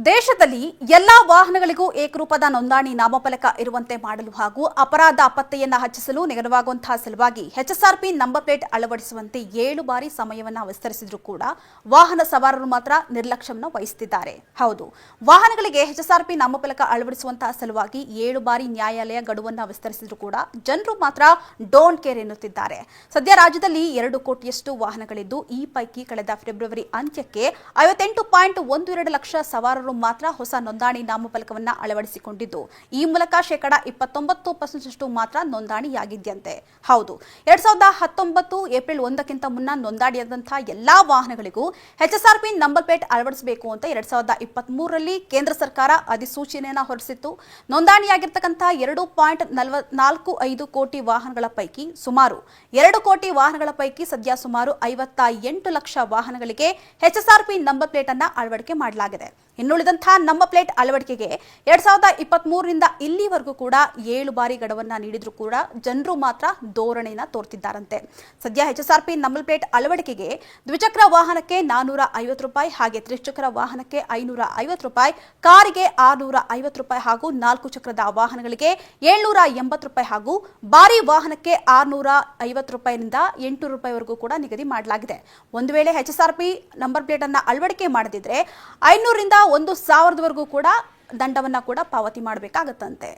ದೇಶದಲ್ಲಿ ಎಲ್ಲಾ ವಾಹನಗಳಿಗೂ ಏಕರೂಪದ ನೋಂದಣಿ ನಾಮಫಲಕ ಇರುವಂತೆ ಮಾಡಲು ಹಾಗೂ ಅಪರಾಧ ಪತ್ತೆಯನ್ನ ಹೆಚ್ಚಿಸಲು ನೆರವಾಗುವಂತಹ ಸಲುವಾಗಿ ಎಚ್ಎಸ್ಆರ್ಪಿ ನಂಬರ್ ಪ್ಲೇಟ್ ಅಳವಡಿಸುವಂತೆ 7 ಬಾರಿ ಸಮಯವನ್ನು ವಿಸ್ತರಿಸಿದರೂ ಕೂಡ ವಾಹನ ಸವಾರರು ಮಾತ್ರ ನಿರ್ಲಕ್ಷ್ಯವನ್ನು ವಹಿಸುತ್ತಿದ್ದಾರೆ. ಹೌದು, ವಾಹನಗಳಿಗೆ ಎಚ್ಎಸ್ಆರ್ಪಿ ನಾಮಫಲಕ ಅಳವಡಿಸುವಂತಹ ಸಲುವಾಗಿ 7 ಬಾರಿ ನ್ಯಾಯಾಲಯ ಗಡುವನ್ನು ವಿಸ್ತರಿಸಿದರೂ ಕೂಡ ಜನರು ಮಾತ್ರ ಡೋಂಟ್ ಕೇರ್ ಎನ್ನುತ್ತಿದ್ದಾರೆ. ಸದ್ಯ ರಾಜ್ಯದಲ್ಲಿ 2 ಕೋಟಿಯಷ್ಟು ವಾಹನಗಳಿದ್ದು ಈ ಪೈಕಿ ಕಳೆದ ಫೆಬ್ರವರಿ ಅಂತ್ಯಕ್ಕೆ 58.12 ಲಕ್ಷ ಸವಾರರು ಮಾತ್ರ ಹೊಸ ನೋಂದಣಿ ನಾಮಫಲಕವನ್ನು ಅಳವಡಿಸಿಕೊಂಡಿದ್ದು ಈ ಮೂಲಕ 29% ಮಾತ್ರ ನೋಂದಣಿಯಾಗಿದೆಯಂತೆ. ಹೌದು, 2019 ಏಪ್ರಿಲ್ 1ಕ್ಕಿಂತ ಮುನ್ನ ನೋಂದಣಿಯಾದಂತಹ ಎಲ್ಲಾ ವಾಹನಗಳಿಗೂ ಎಚ್ಎಸ್ಆರ್ಪಿ ನಂಬರ್ ಪ್ಲೇಟ್ ಅಳವಡಿಸಬೇಕು ಅಂತ 2023ರಲ್ಲಿ ಕೇಂದ್ರ ಸರ್ಕಾರ ಅಧಿಸೂಚನೆಯನ್ನು ಹೊರಡಿಸಿತ್ತು. ನೋಂದಣಿಯಾಗಿರ್ತಕ್ಕಂಥ 2.45 ಕೋಟಿ ವಾಹನಗಳ ಪೈಕಿ ಸುಮಾರು 2 ಕೋಟಿ ವಾಹನಗಳ ಪೈಕಿ ಸದ್ಯ ಸುಮಾರು 58 ಲಕ್ಷ ವಾಹನಗಳಿಗೆ ಎಚ್ಎಸ್ಆರ್ಪಿ ನಂಬರ್ ಪ್ಲೇಟ್ ಅನ್ನು ಅಳವಡಿಕೆ ಮಾಡಲಾಗಿದೆ. ಇನ್ನುಳಿದಂತಹ ನಂಬರ್ ಪ್ಲೇಟ್ ಅಳವಡಿಕೆಗೆ 2023ರಿಂದ ಇಲ್ಲಿವರೆಗೂ ಕೂಡ 7 ಬಾರಿ ಗಡುವನ್ನು ನೀಡಿದ್ರು ಕೂಡ ಜನರು ಮಾತ್ರ ಧೋರಣೆಯನ್ನು ತೋರ್ತಿದ್ದಾರಂತೆ. ಸದ್ಯ ಎಚ್ಎಸ್ಆರ್ಪಿ ನಂಬರ್ ಪ್ಲೇಟ್ ಅಳವಡಿಕೆಗೆ ದ್ವಿಚಕ್ರ ವಾಹನಕ್ಕೆ ₹450, ಹಾಗೆ ತ್ರಿಚಕ್ರ ವಾಹನಕ್ಕೆ ₹550, ಕಾರಿಗೆ ₹650 ಹಾಗೂ 4 ಚಕ್ರದ ವಾಹನಗಳಿಗೆ ₹780 ಹಾಗೂ ಭಾರಿ ವಾಹನಕ್ಕೆ ₹650ರಿಂದ ₹800ವರೆಗೂ ಕೂಡ ನಿಗದಿ ಮಾಡಲಾಗಿದೆ. ಒಂದು ವೇಳೆ ಎಚ್ಎಸ್ಆರ್ಪಿ ನಂಬರ್ ಪ್ಲೇಟ್ ಅನ್ನು ಅಳವಡಿಕೆ ಮಾಡದಿದ್ರೆ 500ರಿಂದ 1,000ವರೆಗೂ ಕೂಡ ದಂಡವನ್ನು ಕೂಡ ಪಾವತಿ ಮಾಡಬೇಕಾಗುತ್ತಂತೆ.